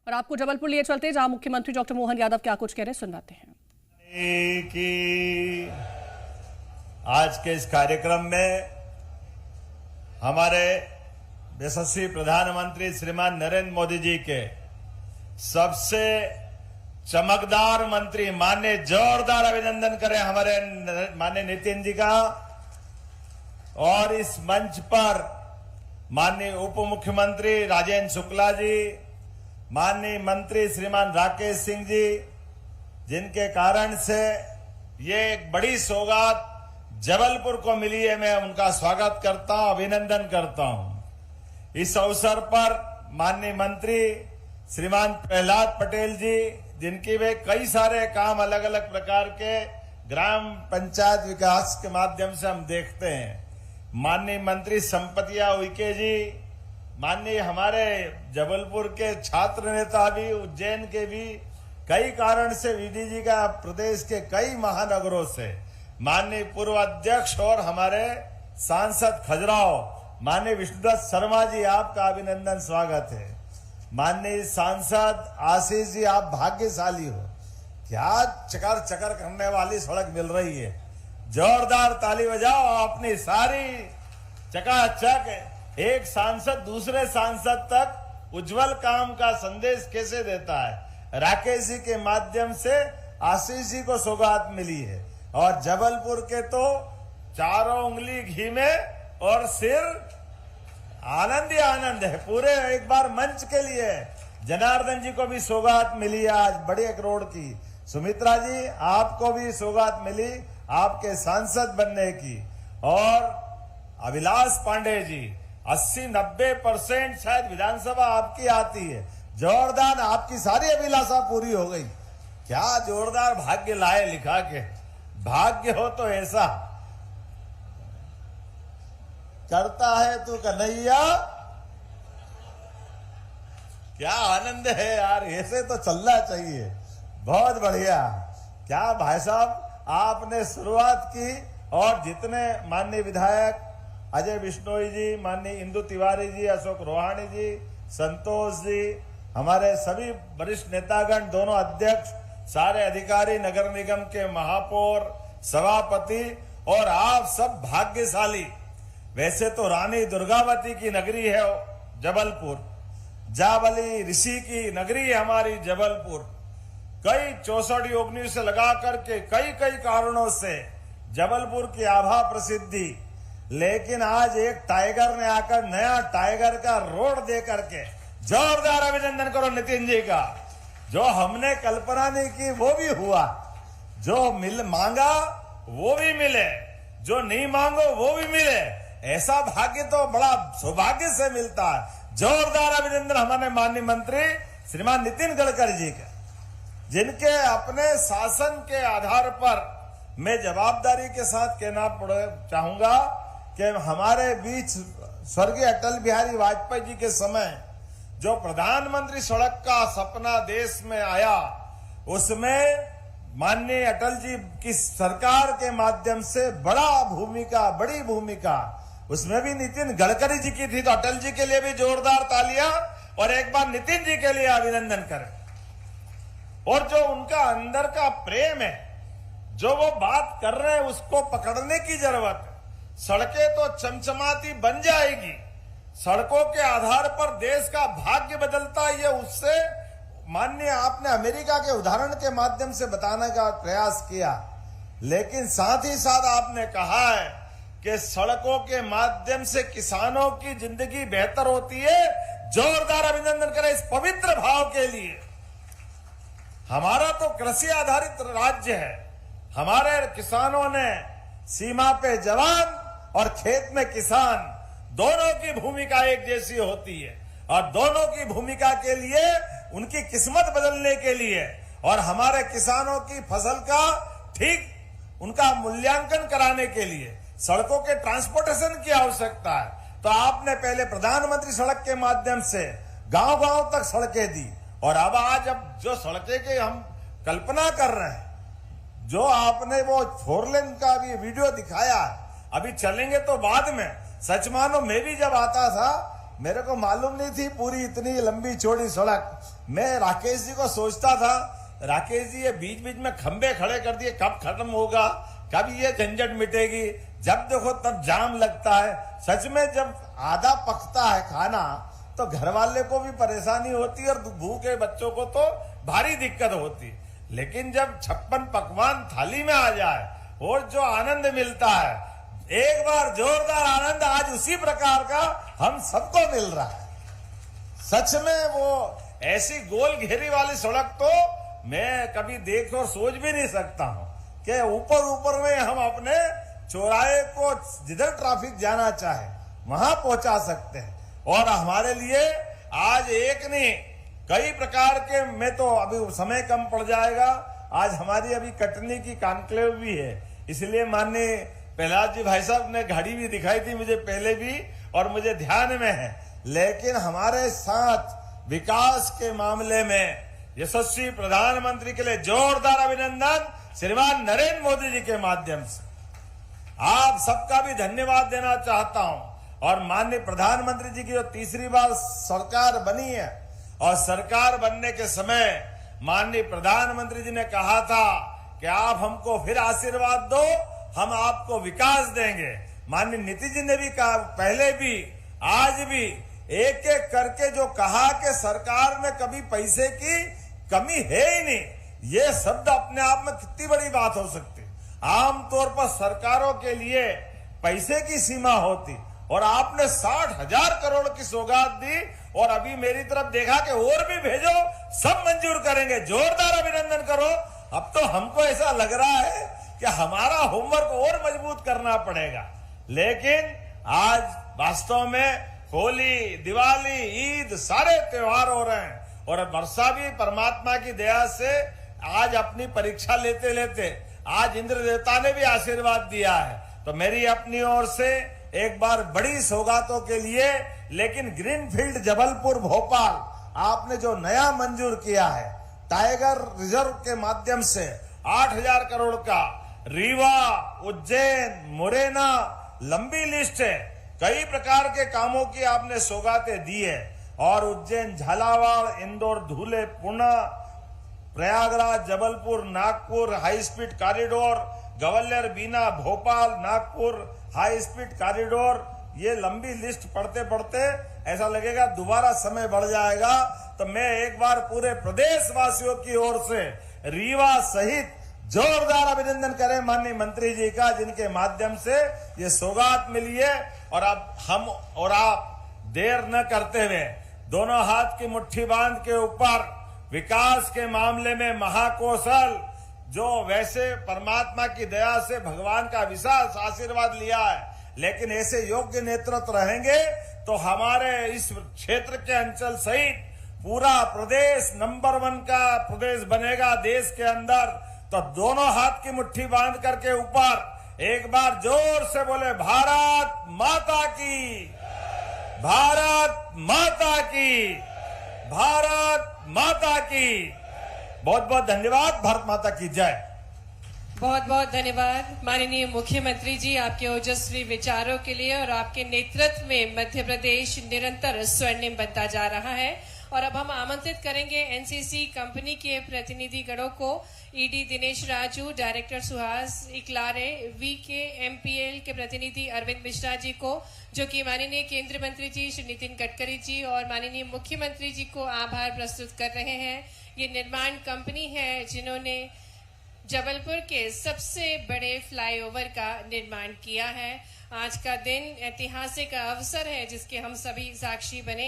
और आपको जबलपुर लिए चलते जहां मुख्यमंत्री डॉक्टर मोहन यादव क्या कुछ कह रहे सुनवाते हैं। कि आज के इस कार्यक्रम में हमारे यशस्वी प्रधानमंत्री श्रीमान नरेंद्र मोदी जी के सबसे चमकदार मंत्री माननीय जोरदार अभिनंदन करें हमारे माननीय नितिन जी का। और इस मंच पर माननीय उप मुख्यमंत्री राजेंद्र शुक्ला जी, माननीय मंत्री श्रीमान राकेश सिंह जी, जिनके कारण से ये एक बड़ी सौगात जबलपुर को मिली है, मैं उनका स्वागत करता हूं, अभिनंदन करता हूं। इस अवसर पर माननीय मंत्री श्रीमान प्रहलाद पटेल जी, जिनकी वे कई सारे काम अलग अलग प्रकार के ग्राम पंचायत विकास के माध्यम से हम देखते हैं, माननीय मंत्री संपतिया उइके जी, माननीय हमारे जबलपुर के छात्र नेता भी, उज्जैन के भी कई कारण से वीडी जी का प्रदेश के कई महानगरों से, माननीय पूर्व अध्यक्ष और हमारे सांसद खजुराहो माननीय विष्णुदत्त शर्मा जी, आपका अभिनंदन स्वागत है। माननीय सांसद आशीष जी, आप भाग्यशाली हो, क्या चकर चकर करने वाली सड़क मिल रही है, जोरदार ताली बजाओ। अपनी सारी चकाचक एक सांसद दूसरे सांसद तक उज्जवल काम का संदेश कैसे देता है, राकेश जी के माध्यम से आशीष जी को सौगात मिली है। और जबलपुर के तो चारों उंगली घी में और सिर आनंद ही आनंद है पूरे। एक बार मंच के लिए जनार्दन जी को भी सौगात मिली है आज बड़े करोड़ की। सुमित्रा जी, आपको भी सौगात मिली आपके सांसद बनने की। और अभिलाष पांडे जी, 80-90% शायद विधानसभा आपकी आती है, जोरदार, आपकी सारी अभिलाषा पूरी हो गई। क्या जोरदार भाग्य लाए लिखा के, भाग्य हो तो ऐसा करता है तू कन्हैया, क्या आनंद है यार, ऐसे तो चलना चाहिए। बहुत बढ़िया, क्या भाई साहब आपने शुरुआत की। और जितने माननीय विधायक अजय बिश्नोई जी, माननीय इंदु तिवारी जी, अशोक रोहाणी जी, संतोष जी, हमारे सभी वरिष्ठ नेतागण, दोनों अध्यक्ष, सारे अधिकारी, नगर निगम के महापौर, सभापति, और आप सब भाग्यशाली। वैसे तो रानी दुर्गावती की नगरी है जबलपुर, जाबली ऋषि की नगरी है हमारी जबलपुर। कई 64 योगिनियों से लगा करके कई कारणों से जबलपुर की आभा प्रसिद्धि, लेकिन आज एक टाइगर ने आकर नया टाइगर का रोड दे करके, जोरदार अभिनंदन करो नितिन जी का। जो हमने कल्पना नहीं की वो भी हुआ, जो मांगा वो भी मिले, जो नहीं मांगो वो भी मिले। ऐसा भाग्य तो बड़ा सौभाग्य से मिलता है। जोरदार अभिनंदन हमारे माननीय मंत्री श्रीमान नितिन गडकरी जी का, जिनके अपने शासन के आधार पर मैं जवाबदारी के साथ कहना चाहूंगा कि हमारे बीच स्वर्गीय अटल बिहारी वाजपेयी जी के समय जो प्रधानमंत्री सड़क का सपना देश में आया, उसमें माननीय अटल जी की सरकार के माध्यम से बड़ी भूमिका उसमें भी नितिन गडकरी जी की थी। तो अटल जी के लिए भी जोरदार तालियां और एक बार नितिन जी के लिए अभिनंदन करें। और जो उनका अंदर का प्रेम है, जो वो बात कर रहे हैं, उसको पकड़ने की जरूरत है। सड़कें तो चमचमाती बन जाएगी, सड़कों के आधार पर देश का भाग्य बदलता है। ये उससे माननीय आपने अमेरिका के उदाहरण के माध्यम से बताने का प्रयास किया, लेकिन साथ ही साथ आपने कहा है कि सड़कों के माध्यम से किसानों की जिंदगी बेहतर होती है। जोरदार अभिनंदन करें इस पवित्र भाव के लिए। हमारा तो कृषि आधारित राज्य है, हमारे किसानों ने सीमा पे जवान और खेत में किसान, दोनों की भूमिका एक जैसी होती है। और दोनों की भूमिका के लिए उनकी किस्मत बदलने के लिए और हमारे किसानों की फसल का ठीक उनका मूल्यांकन कराने के लिए सड़कों के ट्रांसपोर्टेशन की आवश्यकता है। तो आपने पहले प्रधानमंत्री सड़क के माध्यम से गांव-गांव तक सड़कें दी, और अब आज जो सड़कें की हम कल्पना कर रहे हैं, जो आपने वो 4 लेन का भी वीडियो दिखाया, अभी चलेंगे तो बाद में। सच मानो मैं भी जब आता था मेरे को मालूम नहीं थी पूरी इतनी लंबी चौड़ी सड़क। मैं राकेश जी को सोचता था, राकेश जी ये बीच बीच में खंबे खड़े कर दिए, कब खत्म होगा, कब ये झंझट मिटेगी। जब देखो तब जाम लगता है। सच में जब आधा पकता है खाना तो घर वाले को भी परेशानी होती है और भूखे बच्चों को तो भारी दिक्कत होती है। लेकिन जब 56 पकवान थाली में आ जाए और जो आनंद मिलता है, एक बार जोरदार आनंद आज उसी प्रकार का हम सबको मिल रहा है। सच में वो ऐसी गोल घेरी वाली सड़क तो मैं कभी देख और सोच भी नहीं सकता हूं कि ऊपर ऊपर में हम अपने चौराहे को जिधर ट्रैफिक जाना चाहे वहां पहुंचा सकते हैं। और हमारे लिए आज एक नहीं कई प्रकार के, मैं तो अभी समय कम पड़ जाएगा, आज हमारी अभी कटनी की कॉन्क्लेव भी है, इसलिए माननीय प्रहलाद जी भाई साहब ने घड़ी भी दिखाई थी मुझे पहले भी और मुझे ध्यान में है। लेकिन हमारे साथ विकास के मामले में यशस्वी प्रधानमंत्री के लिए जोरदार अभिनंदन श्रीमान नरेंद्र मोदी जी के माध्यम से आप सबका भी धन्यवाद देना चाहता हूं। और माननीय प्रधानमंत्री जी की जो तीसरी बार सरकार बनी है और सरकार बनने के समय माननीय प्रधानमंत्री जी ने कहा था कि आप हमको फिर आशीर्वाद दो, हम आपको विकास देंगे। माननीय नीतीश जी ने भी कहा, पहले भी आज भी एक एक करके जो कहा कि सरकार में कभी पैसे की कमी है ही नहीं, ये शब्द अपने आप में कितनी बड़ी बात हो सकती है। आमतौर पर सरकारों के लिए पैसे की सीमा होती और आपने 60,000 करोड़ की सौगात दी और अभी मेरी तरफ देखा कि और भी भेजो, सब मंजूर करेंगे। जोरदार अभिनंदन करो। अब तो हमको ऐसा लग रहा है कि हमारा होमवर्क और मजबूत करना पड़ेगा। लेकिन आज वास्तव में होली, दिवाली, ईद सारे त्योहार हो रहे हैं और वर्षा भी परमात्मा की दया से आज अपनी परीक्षा लेते लेते आज इंद्र देवता ने भी आशीर्वाद दिया है। तो मेरी अपनी ओर से एक बार बड़ी सौगातों के लिए, लेकिन ग्रीनफील्ड जबलपुर भोपाल आपने जो नया मंजूर किया है टाइगर रिजर्व के माध्यम से 8,000 करोड़ का, रीवा, उज्जैन, मुरैना, लंबी लिस्ट है, कई प्रकार के कामों की आपने सौगातें दी है। और Ujjain, Jhalawar, Indore, Dhule, Pune, Prayagraj, Jabalpur, Nagpur high speed corridor, Gwalior, Bina, Bhopal, Nagpur high speed corridor, ये लंबी लिस्ट पढ़ते पढ़ते ऐसा लगेगा दोबारा समय बढ़ जाएगा। तो मैं एक बार पूरे प्रदेशवासियों की ओर से रीवा सहित जोरदार अभिनंदन करें माननीय मंत्री जी का, जिनके माध्यम से ये सौगात मिली है। और अब हम और आप देर न करते हुए दोनों हाथ की मुट्ठी बांध के ऊपर विकास के मामले में महाकौशल, जो वैसे परमात्मा की दया से भगवान का विशेष आशीर्वाद लिया है, लेकिन ऐसे योग्य नेतृत्व रहेंगे तो हमारे इस क्षेत्र के अंचल सहित पूरा प्रदेश नंबर 1 का प्रदेश बनेगा देश के अंदर। तो दोनों हाथ की मुट्ठी बांध करके ऊपर एक बार जोर से बोले, भारत माता की, भारत माता की, भारत माता की। बहुत बहुत धन्यवाद। भारत माता की जय। बहुत बहुत धन्यवाद माननीय मुख्यमंत्री जी, आपके ओजस्वी विचारों के लिए। और आपके नेतृत्व में मध्य प्रदेश निरंतर स्वर्णिम बनता जा रहा है। और अब हम आमंत्रित करेंगे एनसीसी कंपनी के प्रतिनिधि गणों को, ED Dinesh Raju, director Suhas Iklare, VK MPL के प्रतिनिधि अरविंद मिश्रा जी को, जो कि माननीय केंद्रीय मंत्री जी श्री नितिन गडकरी जी और माननीय मुख्यमंत्री जी को आभार प्रस्तुत कर रहे हैं। ये निर्माण कंपनी है जिन्होंने जबलपुर के सबसे बड़े फ्लाईओवर का निर्माण किया है। आज का दिन ऐतिहासिक अवसर है जिसके हम सभी साक्षी बने।